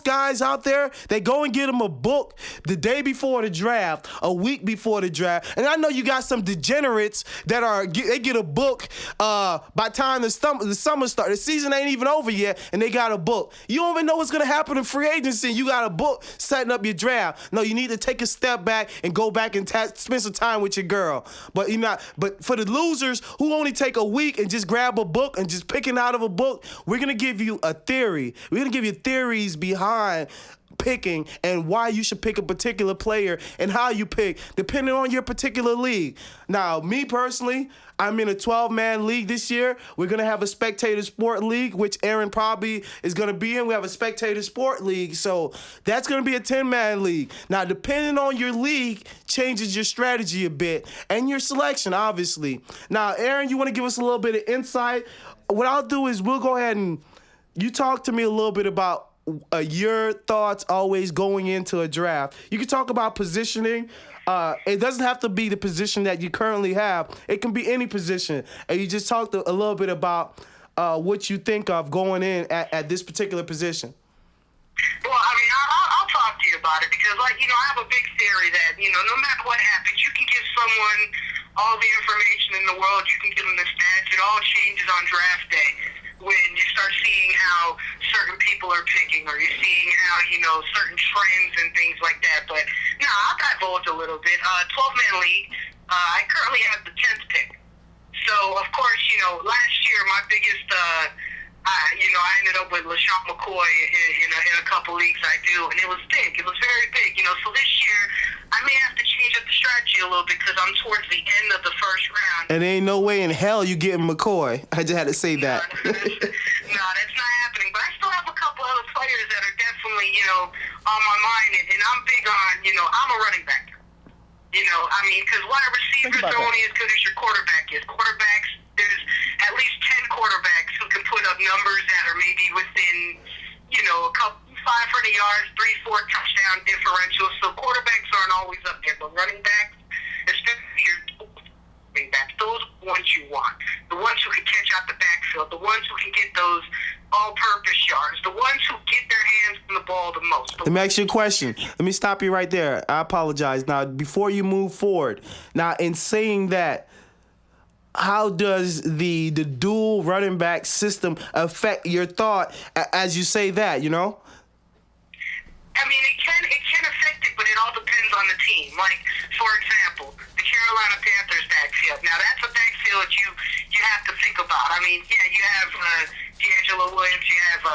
guys out there, they go and get them a book the day before the draft, a week before the draft. And I know you got some degenerates that they get a book by the time the summer starts. The season ain't even over yet, and they got a book. You don't even know what's gonna happen in free agency. You got a book setting up your draft. No, you need to take a step back and go back and spend some time with your girl. But But for the losers who only take a week and just grab a book and just picking out of a book, we're gonna give you a theory. We're gonna give you theories behind picking and why you should pick a particular player and how you pick depending on your particular league. Now, me personally, I'm in a 12-man league this year. We're going to have a spectator sport league, which Aaron probably is going to be in. We have a spectator sport league, so that's going to be a 10-man league. Now, depending on your league, changes your strategy a bit and your selection, obviously. Now, Aaron, you want to give us a little bit of insight? What I'll do is we'll go ahead and you talk to me a little bit about your thoughts always going into a draft. You can talk about positioning. It doesn't have to be the position that you currently have. It can be any position. And you just talked a little bit about what you think of going in at this particular position. Well, I'll talk to you about it because, I have a big theory that, no matter what happens, you can give someone all the information in the world. You can give them the stats. It all changes on draft day when you start seeing how certain people are picking or you're seeing how, certain trends and things like that. But, I'll divulge a little bit. 12-man league, I currently have the 10th pick. So, of course, last year my biggest, I ended up with LaShawn McCoy in a couple leagues I do, and it was big. It was very big. So this year I may have to change up the strategy a little bit because I'm towards the end of the first round. And there ain't no way in hell you getting McCoy. I just had to say that. No, that's not happening. But I still have a couple other players that are definitely, on my mind. And I'm big on, I'm a running back. Because wide receivers are only as good as your quarterback is. Quarterbacks, there's at least 10 quarterbacks who can put up numbers that are maybe within, a couple 500 yards, 3-4 touchdown differential. So quarterbacks aren't always up there, but running backs, especially your running backs, those are the ones you want. The ones who can catch out the backfield, the ones who can get those all-purpose yards, the ones who get their hands on the ball the most. Let me ask you a question. Let me stop you right there. I apologize. Now, before you move forward, now in saying that, how does the dual running back system affect your thought as you say that, It can affect it, but it all depends on the team. Like, for example, the Carolina Panthers backfield. Now, that's a backfield you have to think about. You have D'Angelo Williams, you have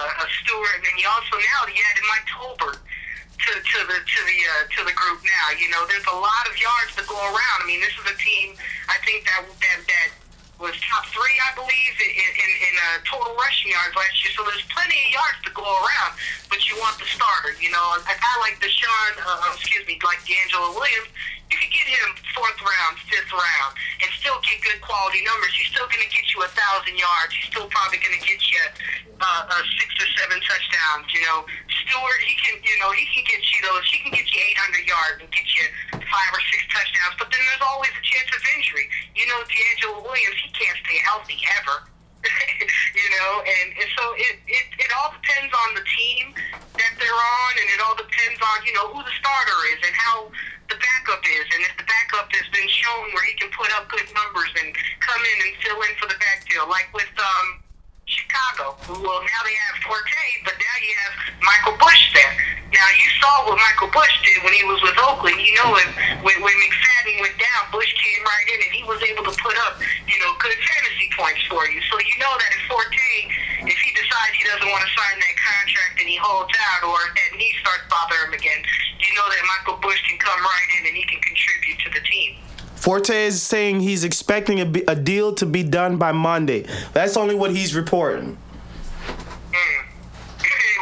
Stewart, and then you also now you added Mike Tolbert to the group now. There's a lot of yards to go around. This is a team I think that was top 3, I believe, in total rushing yards last year. So there's plenty of yards to go around, but you want the starter. A guy like like D'Angelo Williams, you could get him 4th round, 5th round, and still get good quality numbers. He's still going to get you 1,000 yards. He's still probably going to get you 6 or 7 touchdowns. Stewart, he can get you those. He can get you 800 yards and get you 5 or 6 touchdowns. But then there's always a chance of injury. D'Angelo Williams, he can't stay healthy ever. And so it all depends on the team that they're on, and it all depends on who the starter is and how the backup is, and if the backup has been shown where he can put up good numbers and come in and fill in for the backfield, like with Chicago. Chicago. Well, now they have Forte, but now you have Michael Bush there. Now, you saw what Michael Bush did when he was with Oakland. You know, when McFadden went down, Bush came right in, and he was able to put up, good fantasy points for you. So you know that if Forte, if he decides he doesn't want to sign that contract and he holds out, or if that knee starts bothering him again, you know that Michael Bush can come right in and he can contribute to the team. Forte is saying he's expecting a deal to be done by Monday. That's only what he's reporting.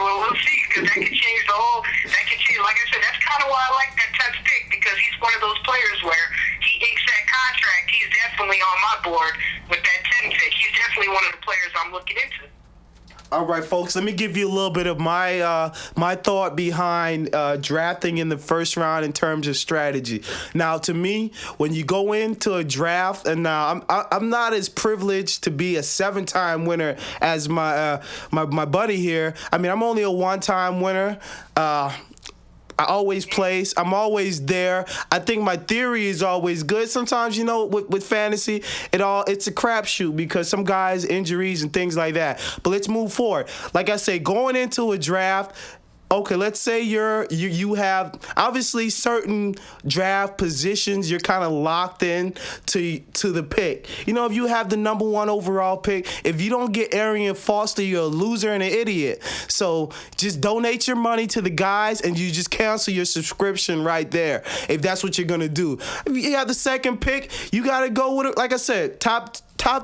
Well, we'll see, because that could change that could change. Like I said, that's kind of why I like that 10th pick, because he's one of those players where he inks that contract. He's definitely on my board with that 10 pick. He's definitely one of the players I'm looking into. All right, folks, let me give you a little bit of my thought behind drafting in the first round in terms of strategy. Now, to me, when you go into a draft, and now I'm not as privileged to be a 7-time winner as my buddy here. I mean, I'm only a 1-time winner. I always place. I'm always there. I think my theory is always good. Sometimes, with fantasy, it's a crapshoot because some guys, injuries and things like that. But let's move forward. Like I say, going into a draft, okay, let's say you have obviously certain draft positions you're kind of locked in to the pick. If you have the number 1 overall pick, if you don't get Arian Foster, you're a loser and an idiot. So just donate your money to the guys and you just cancel your subscription right there if that's what you're going to do. If you have the second pick, you got to go with it. Like I said, top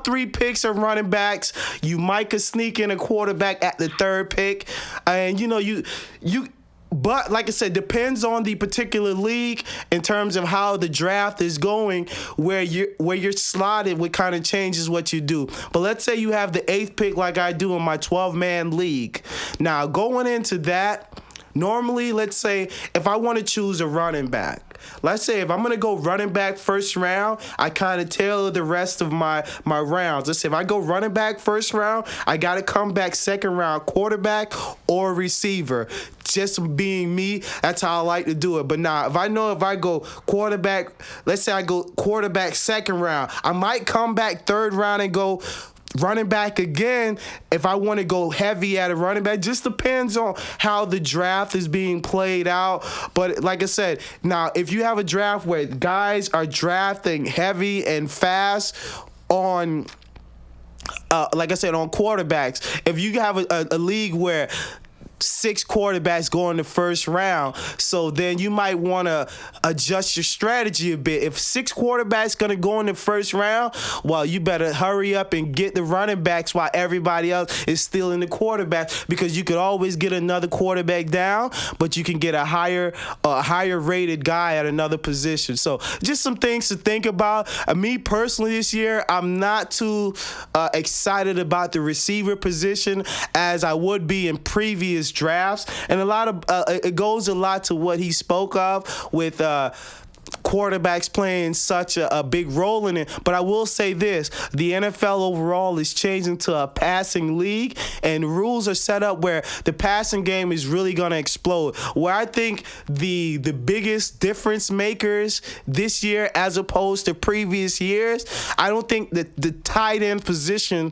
3 picks are running backs. You might could sneak in a quarterback at the 3rd pick. And, but like I said, depends on the particular league in terms of how the draft is going, where you're slotted, what kind of changes what you do. But let's say you have the 8th pick like I do in my 12-man league. Now, going into that, normally, let's say if I want to choose a running back, let's say if I'm going to go running back first round, I kind of tailor the rest of my rounds. Let's say if I go running back first round, I got to come back second round quarterback or receiver. Just being me, that's how I like to do it. But now, if I go quarterback, let's say I go quarterback second round, I might come back third round and go running back again if I want to go heavy at a running back. Just depends on how the draft is being played out. But like I said, now if you have a draft where guys are drafting heavy and fast on like I said, on quarterbacks, if you have a league where 6 quarterbacks go in the first round, so then you might want to adjust your strategy a bit. If 6 quarterbacks going to go in the first round, well, you better hurry up and get the running backs while everybody else is still in the quarterbacks, because you could always get another quarterback down, but you can get a higher rated guy at another position. So just some things to think about. Me personally this year, I'm not too excited about the receiver position as I would be in previous drafts, and a lot of it goes a lot to what he spoke of with quarterbacks playing such a big role in it. But I will say this, the NFL overall is changing to a passing league, and rules are set up where the passing game is really going to explode. Where I think the biggest difference makers this year as opposed to previous years, I don't think that the tight end position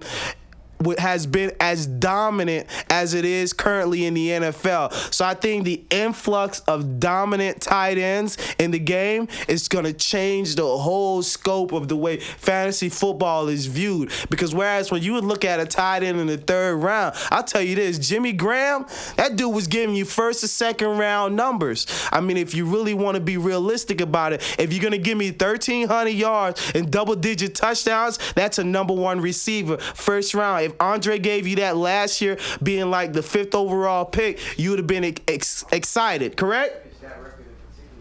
has been as dominant as it is currently in the NFL. So I think the influx of dominant tight ends in the game is going to change the whole scope of the way fantasy football is viewed. Because whereas when you would look at a tight end in the 3rd round, I'll tell you this, Jimmy Graham, that dude was giving you 1st and 2nd round numbers. I mean, if you really want to be realistic about it, if you're going to give me 1,300 yards and double-digit touchdowns, that's a number 1 receiver, 1st round. If Andre gave you that last year, being like the 5th overall pick, you would have been excited, correct?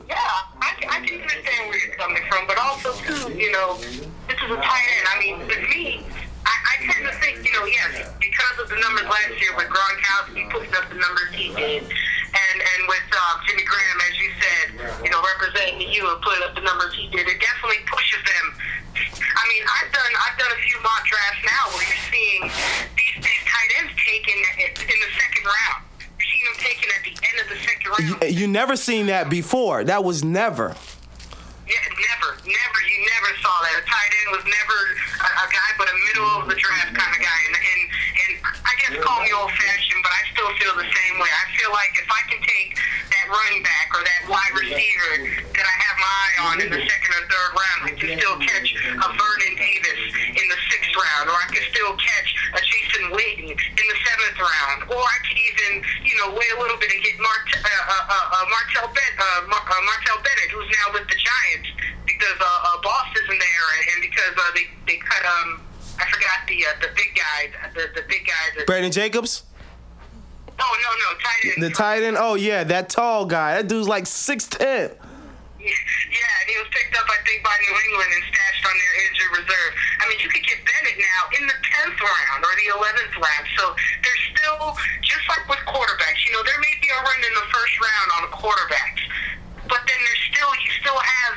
Yeah, I can understand where you're coming from, but also, too, this is a tight end. I mean, with me, I tend to think, yes, because of the numbers last year with Gronkowski putting up the numbers he did, and with Jimmy Graham, as you said, representing the U and putting up the numbers he did, it definitely pushes them. I mean, I've done a few mock drafts now where you're seeing these tight ends taken in the 2nd round. You're seeing them taken at the end of the 2nd round. You never seen that before. That was never. Yeah, never. You never saw that. A tight end was never a guy, but a middle of the draft kind of guy. And I old-fashioned, but I still feel the same way. I feel like if I can take that running back or that wide receiver that I have my eye on in the second or third round, I can still catch a Vernon Davis in the sixth round, or I can still catch a Jason Witten in the seventh round, or I could even, wait a little bit and get Martell Bennett, who's now with the Giants, because Boss isn't there, and because they cut I forgot the big guy, the big guy. Brandon Jacobs? Oh, no, tight end. The tight end? Oh, yeah, that tall guy. That dude's like 6'10". Yeah, and he was picked up, I think, by New England and stashed on their injured reserve. I mean, you could get Bennett now in the 10th round or the 11th round. So there's still, just like with quarterbacks, there may be a run in the first round on the quarterbacks. But then you still have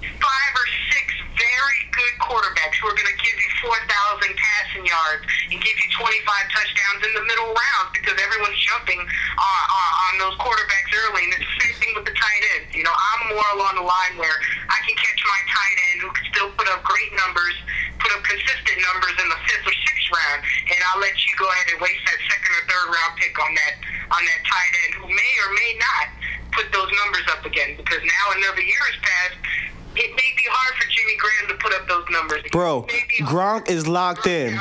5 or 6 very good quarterbacks who are going to give you 4,000 passing yards and give you 25 touchdowns in the middle rounds because everyone's jumping on those quarterbacks early. And it's the same thing with the tight ends. I'm more along the line where I can catch my tight end who can still put up great numbers, put up consistent numbers in the 5th or 6th round, and I'll let you go ahead and waste that 2nd or 3rd round pick on that tight end who may or may not put those numbers up again, because now another year has passed. It may be hard for Jimmy Graham to put up those numbers again. Bro, Gronk is locked in.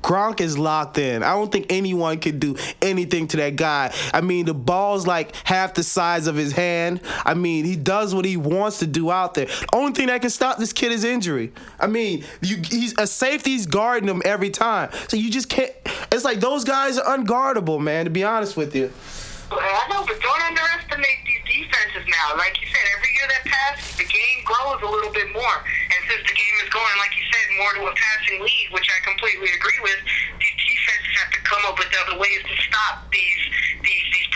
Gronk is locked in. I don't think anyone can do anything to that guy. I mean, the ball's like half the size of his hand. I mean, he does what he wants to do out there. The only thing that can stop this kid is injury. I mean, he's a safety's guarding him every time. So you just can't. It's like those guys are unguardable, man, to be honest with you. I know, but don't underestimate these defenses now. Like you said, every year that passes, the game grows a little bit more. And since the game is going, like you said, more to a passing league, which I completely agree with, these defenses have to come up with other ways to stop these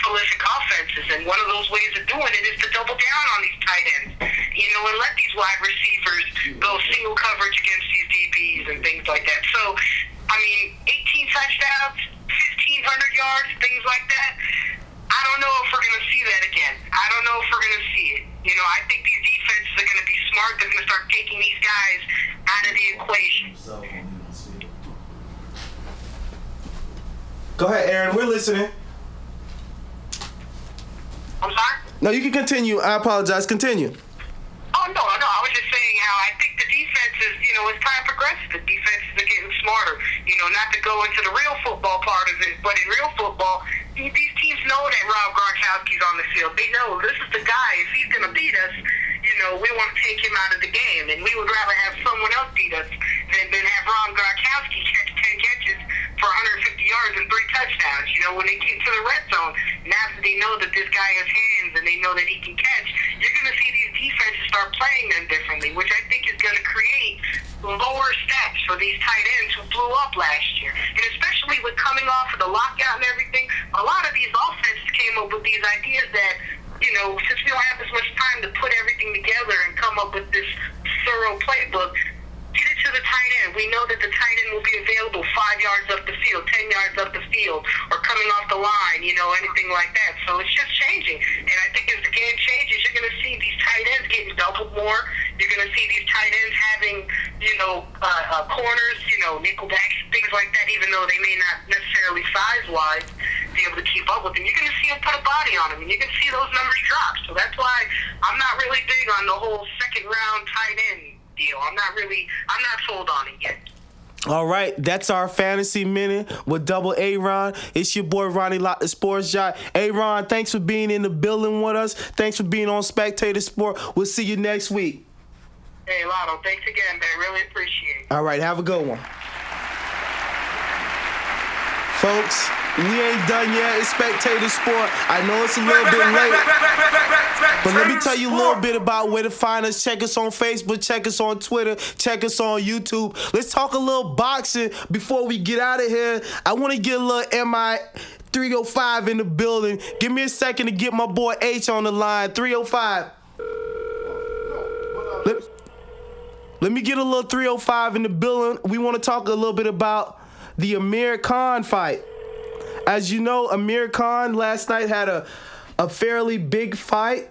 prolific offenses. And one of those ways of doing it is to double down on these tight ends, and let these wide receivers go single coverage against these DBs and things like that. So, I mean, 18 touchdowns, 1,500 yards, things like that. I don't know if we're going to see that again. I don't know if we're going to see it. I think these defenses are going to be smart. They're going to start taking these guys out of the equation. Go ahead, Aaron. We're listening. I'm sorry? No, you can continue. I apologize. Continue. Oh, no. I was just saying how I think the defenses, as time progresses, the defenses are getting smarter. Not to go into the real football part of it, but in real football, these teams know that Rob Gronkowski's on the field. They know this is the guy. If he's going to beat us, we want to take him out of the game. And we would rather have someone else beat us than have Rob Gronkowski catch 10 catches for 150 yards and 3 touchdowns. When they get to the red zone, now that they know that this guy has hands and they know that he can catch, you're going to see these defenses start playing them differently, which I think is going to create lower stats for these tight ends who blew up last year. And especially with coming off of the lockout and everything, a lot of these offenses came up with these ideas that, since we don't have as much time to put everything together and come up with this thorough playbook, get it to the tight end. We know that the tight end will be available 5 yards up the field, 10 yards up the field, or coming off the line, anything like that. So it's just changing. And I think as the game changes, you're going to see these tight ends getting doubled more. You're going to see these tight ends having, corners, nickelbacks, things like that, even though they may not necessarily size-wise be able to keep up with them. You're going to see them put a body on them, and you're going to see those numbers drop. So that's why I'm not really big on the whole second-round tight end deal. I'm not sold on it yet. All right, that's our Fantasy Minute with Double A-Ron. It's your boy Ronnie Lott, the Sports Guy. A-Ron, thanks for being in the building with us. Thanks for being on Spectator Sport. We'll see you next week. Hey, Lotto, thanks again, man. Really appreciate it. All right, have a good one. Folks, we ain't done yet. It's Spectator Sport. I know it's a little bit late, but let me tell you a little bit about where to find us. Check us on Facebook, check us on Twitter, check us on YouTube. Let's talk a little boxing before we get out of here. I want to get a little MI 305 in the building. Give me a second to get my boy H on the line. 305. Let me get a little 305 in the building. We want to talk a little bit about the Amir Khan fight. As you know, Amir Khan last night had a fairly big fight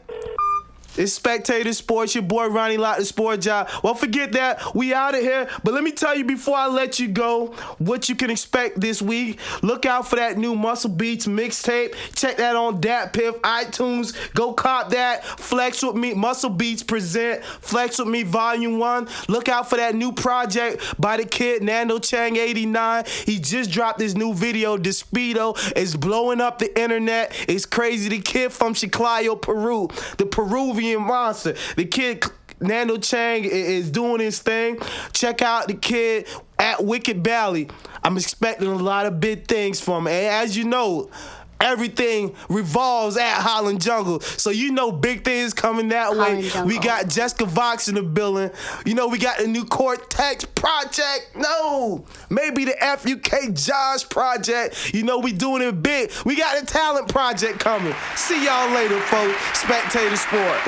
It's Spectator Sports, your boy Ronnie Lott, the sport job. Well, forget that. We out of here. But let me tell you before I let you go what you can expect this week. Look out for that new Muscle Beats mixtape. Check that on DatPiff, iTunes. Go cop that. Flex with Me. Muscle Beats present Flex with Me Volume 1. Look out for that new project by the kid Nando Chang 89. He just dropped his new video, Despido. It's blowing up the internet. It's crazy. The kid from Chiclayo, Peru. The Peruvian monster. The kid Nando Chang is doing his thing. Check out the kid at Wicked Valley. I'm expecting a lot of big things from him. And as you know, everything revolves at Holland Jungle. So you know big things coming that way. We got Jessica Vox in the building. You know we got the new Cortex project. No, maybe the FUK Josh project. You know we doing it big. We got the Talent project coming. See y'all later, folks. Spectator Sport.